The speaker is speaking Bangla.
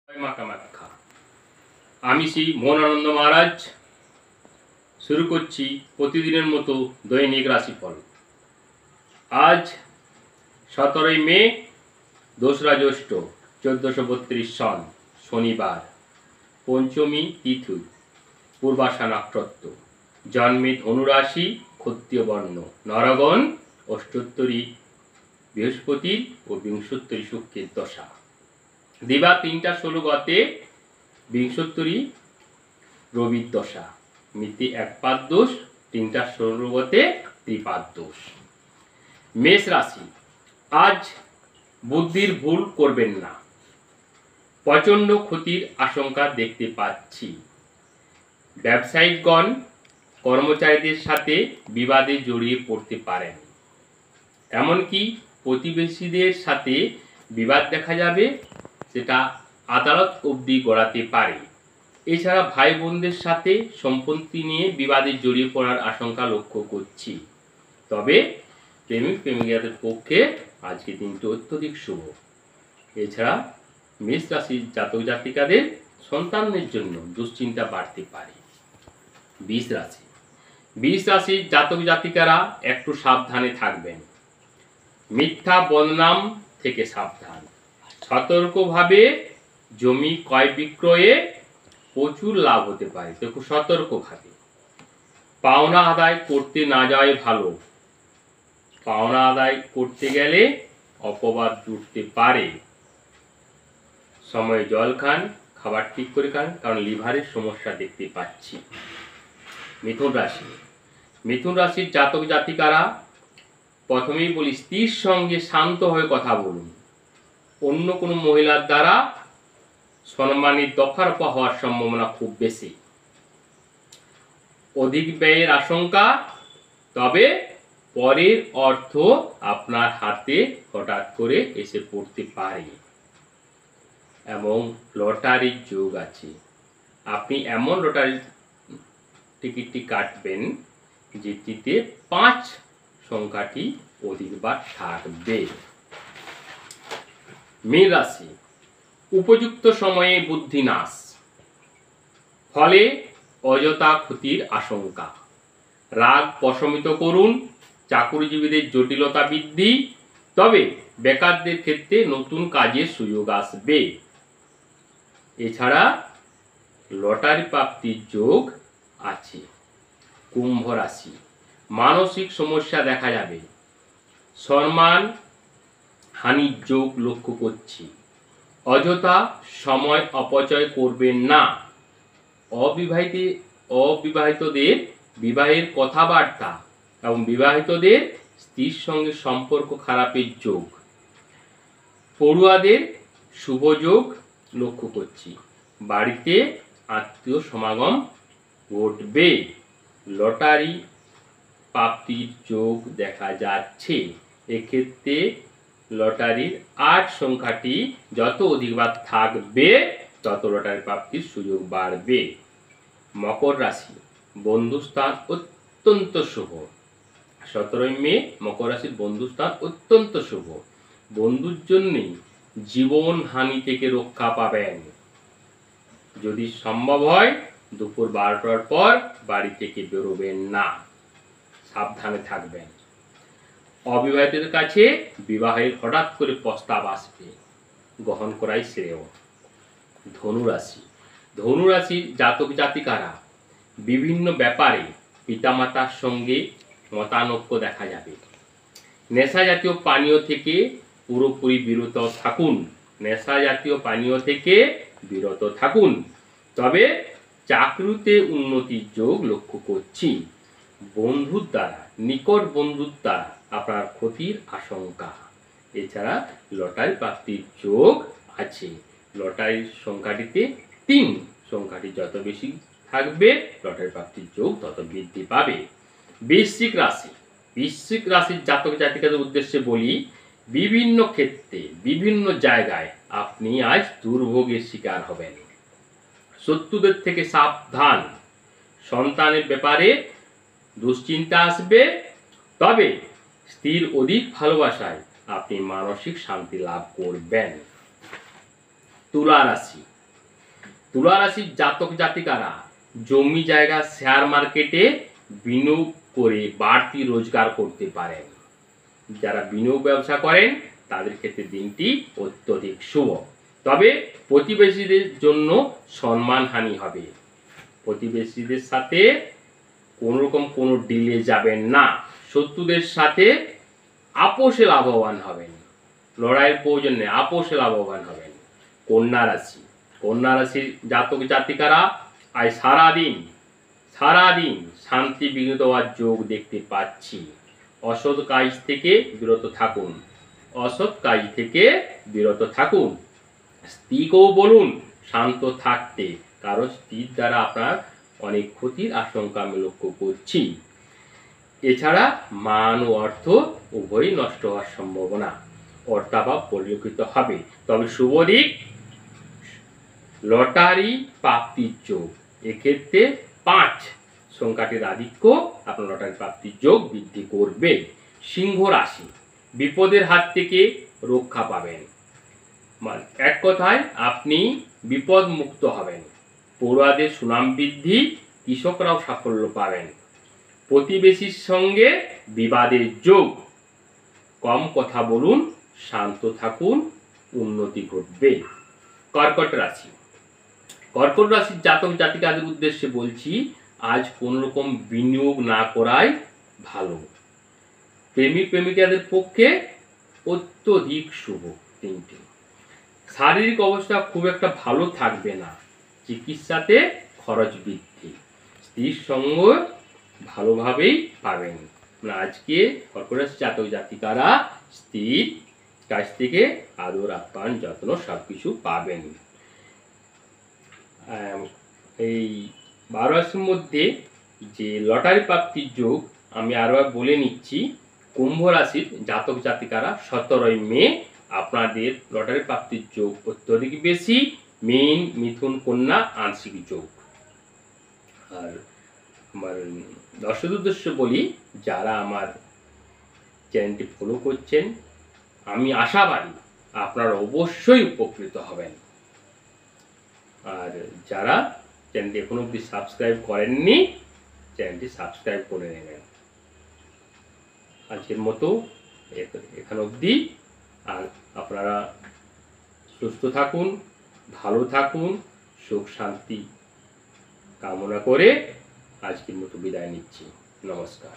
জয় মা কামাখ্যা। আমি শ্রী মোহনানন্দ মহারাজ শুরু করছি প্রতিদিনের মতো দৈনিক রাশিফল। আজ 17 মে, 2রা জ্যৈষ্ঠ 1432 সন, শনিবার, পঞ্চমী তিথি, পূর্বাষা নক্ষত্র, জন্মে ধনুরাশি, ক্ষত্রিয় বর্ণ, নরগণ, অষ্টোত্তরী বৃহস্পতি ও বিংশোত্তরী শুক্রের দশা। দিবা 3টা 16 গতে বিংশোত্তরী রবির দশা। মিতি 1 পাদ দোষ, 3টা 16 গতে ত্রিপাদ দোষ। মেষ রাশি, আজ বুদ্ধির ভুল করবেন না। প্রচণ্ড ক্ষতির আশঙ্কা দেখতে পাচ্ছি। ব্যবসায়িকগণ কর্মচারীদের সাথে বিবাদে জড়িয়ে পড়তে পারেন। এমনকি প্রতিবেশীদের সাথে বিবাদ দেখা যাবে, সেটা আদালত অবধি গড়াতে পারে। এছাড়া ভাই বোনদের সাথে সম্পত্তি নিয়ে বিবাদে জড়িয়ে পড়ার আশঙ্কা লক্ষ্য করছি। তবে প্রেমিক প্রেমিকাদের পক্ষে আজকের দিনটি অত্যধিক শুভ। এছাড়া মেষ রাশির জাতক জাতিকাদের সন্তানের জন্য দুশ্চিন্তা বাড়তে পারে। বৃষ রাশির জাতক জাতিকারা একটু সাবধানে থাকবেন। মিথ্যা বদনাম থেকে সাবধান। সতর্কভাবে জমি ক্রয় বিক্রয়ে প্রচুর লাভ হতে পারে, তো খুব সতর্কভাবে। পাওনা আদায় করতে না যাওয়াই ভালো। পাওনা আদায় করতে গেলে অপবাদ জুটতে পারে। সময়ে জল খান, খাবার ঠিক করে খান, কারণ লিভারের সমস্যা দেখতে পাচ্ছি। মিথুন রাশির জাতক জাতিকারা, প্রথমেই বলি, স্ত্রীর সঙ্গে শান্ত হয়ে কথা বলুন। অন্য কোনো মহিলার দ্বারা সম্মানের দফারফা হওয়ার সম্ভাবনা খুব বেশি। অধিক ব্যয়ের আশঙ্কা, তবে পরের অর্থ আপনার হাতে হঠাৎ করে এসে পড়তে পারে। এবং লটারির যোগ আছে। আপনি এমন লটারির টিকিটটি কাটবেন যেটিতে 5 সংখ্যাটি অধিকবার থাকবে। মীন রাশি, উপযুক্ত সময়ে বুদ্ধি নাশ, ফলে অযথা ক্ষতির আশঙ্কা। রাগ প্রশমিত করুন। চাকুরিজীবীদের জটিলতা বৃদ্ধি, তবে বেকারদের ক্ষেত্রে নতুন কাজের সুযোগ আসবে। এছাড়া লটারি প্রাপ্তির যোগ আছে। কুম্ভ রাশি, মানসিক সমস্যা দেখা যাবে। সম্মান হানির যোগ লক্ষ্য করছি। অযথা সময় অপচয় করবেন না। অবিবাহিতদের বিবাহের কথাবার্তা এবং বিবাহিতদের স্ত্রীর সঙ্গে সম্পর্ক খারাপের যোগ। পড়ুয়াদের শুভ যোগ লক্ষ্য করছি। বাড়িতে আত্মীয় সমাগম ঘটবে। লটারি প্রাপ্তির যোগ দেখা যাচ্ছে। এক্ষেত্রে লটারির 8 সংখ্যাটি যত অধিকবার থাকবে, তত লটারি প্রাপ্তির সুযোগ বাড়বে। মকর রাশি, বন্ধুস্থান অত্যন্ত শুভ। 17 মে মকর রাশির বন্ধুস্থান অত্যন্ত শুভ। বন্ধুর জন্যে জীবন হানি থেকে রক্ষা পাবেন। যদি সম্ভব হয় দুপুর 12টার পর বাড়ি থেকে বেরোবেন না, সাবধানে থাকবেন। অবিবাহিতদের কাছে বিবাহের হঠাৎ করে প্রস্তাব আসবে, গ্রহণ করাই শ্রেয়। ধনুরাশির জাতক জাতিকারা বিভিন্ন ব্যাপারে পিতামাতার সঙ্গে মতানৈক্য দেখা যাবে। নেশা জাতীয় পানীয় থেকে পুরোপুরি বিরত থাকুন। তবে চাকরিতে উন্নতির যোগ লক্ষ্য করছি। নিকট বন্ধুর দ্বারা আপনার ক্ষতির আশঙ্কা। এছাড়া লটারি প্রাপ্তির যোগ আছে। লটারির সংখ্যাটিতে 3 সংখ্যাটি যত বেশি থাকবে, লটারি প্রাপ্তির যোগ তত বৃদ্ধি পাবে। বৃশ্চিক রাশির জাতক জাতিকাদের উদ্দেশ্যে বলি, বিভিন্ন ক্ষেত্রে বিভিন্ন জায়গায় আপনি আজ দুর্ভোগের শিকার হবেন। শত্রুদের থেকে সাবধান। সন্তানের ব্যাপারে দুশ্চিন্তা আসবে, তবে স্ত্রীর অধিক ভালোবাসায় আপনি মানসিক শান্তি লাভ করবেন। তুলা রাশি, তুলা রাশির জাতক জাতিকারা জমি জায়গা শেয়ার মার্কেটে বিনিয়োগ করে বাড়তি রোজগার করতে পারেন। যারা বিনিয়োগ ব্যবসা করেন তাদের ক্ষেত্রে দিনটি অত্যধিক শুভ। তবে প্রতিবেশীদের জন্য সম্মানহানি হবে। প্রতিবেশীদের সাথে কোনোরকম কোনো ডিলে যাবেন না। শত্রুদের সাথে আপোষে লাভবান হবেন। লড়াইয়ের প্রয়োজন নেই, আপোষে লাভবান হবেন। কন্যা রাশি, কন্যা রাশির জাতক জাতিকারা আজ সারাদিন শান্তি বিঘ্নিত হওয়ার যোগ দেখতে পাচ্ছি। অসৎ কাজ থেকে বিরত থাকুন, অসৎ কাজ থেকে বিরত থাকুন। স্ত্রীকেও বলুন শান্ত থাকতে, কারণ স্ত্রীর দ্বারা আপনার অনেক ক্ষতির আশঙ্কা আমি লক্ষ্য করছি। এছাড়া মান ও অর্থ উভয়ই নষ্ট হওয়ার সম্ভাবনা, অর্থাভাব পরিলক্ষিত হবে। তবে শুভ দিক লটারি প্রাপ্তির যোগ, এক্ষেত্রে 5 সংখ্যাটির আধিক্য আপনার লটারি প্রাপ্তির যোগ বৃদ্ধি করবে। সিংহ রাশি, বিপদের হাত থেকে রক্ষা পাবেন। এক কথায় আপনি বিপদ মুক্ত হবেন। পড়ুয়াদের সুনাম বৃদ্ধি, কৃষকরাও সাফল্য পাবেন। প্রতিবেশীর সঙ্গে বিবাদের যোগ, কম কথা বলুন, শান্ত থাকুন, উন্নতি ঘটবে। কর্কট রাশি, কর্কট রাশির জাতক জাতিকাদের উদ্দেশ্যে বলছি, আজ কোন রকম বিনিয়োগ না করাই ভালো। প্রেমিক প্রেমিকাদের পক্ষে অত্যধিক শুভ দিনটি। শারীরিক অবস্থা খুব একটা ভালো থাকবে না, চিকিৎসাতে খরচ বৃদ্ধি। স্ত্রীর সঙ্গ ভালোভাবেই পাবেন। আজকে কর্কট রাশির জাতক জাতিকারা স্ত্রীর কাছ থেকে আদর আপ্যায়ন যত্ন সবকিছু পাবেন। এই 12 রাশির মধ্যে যে লটারি প্রাপ্তির যোগ আমি আরো বলে নিচ্ছি। কুম্ভ রাশির জাতক জাতিকারা 17 মে আপনাদের লটারি প্রাপ্তির যোগ অত্যধিক বেশি। মীন, মিথুন, কন্যা আংশিক যোগ। আর আমার দর্শক উদ্দেশ্য বলি, যারা আমার চ্যানেলটি ফলো করছেন, আমি আশাবাদী আপনারা অবশ্যই উপকৃত হবেন। আর যারা চ্যানেলটি এখনো অবধি সাবস্ক্রাইব করেননি, চ্যানেলটি সাবস্ক্রাইব করে নেবেন। আজকের মতো এখান অবধি। আর আপনারা সুস্থ থাকুন, ভালো থাকুন, সুখ শান্তি কামনা করে আজকের মতো বিদায় নিচ্ছি। নমস্কার।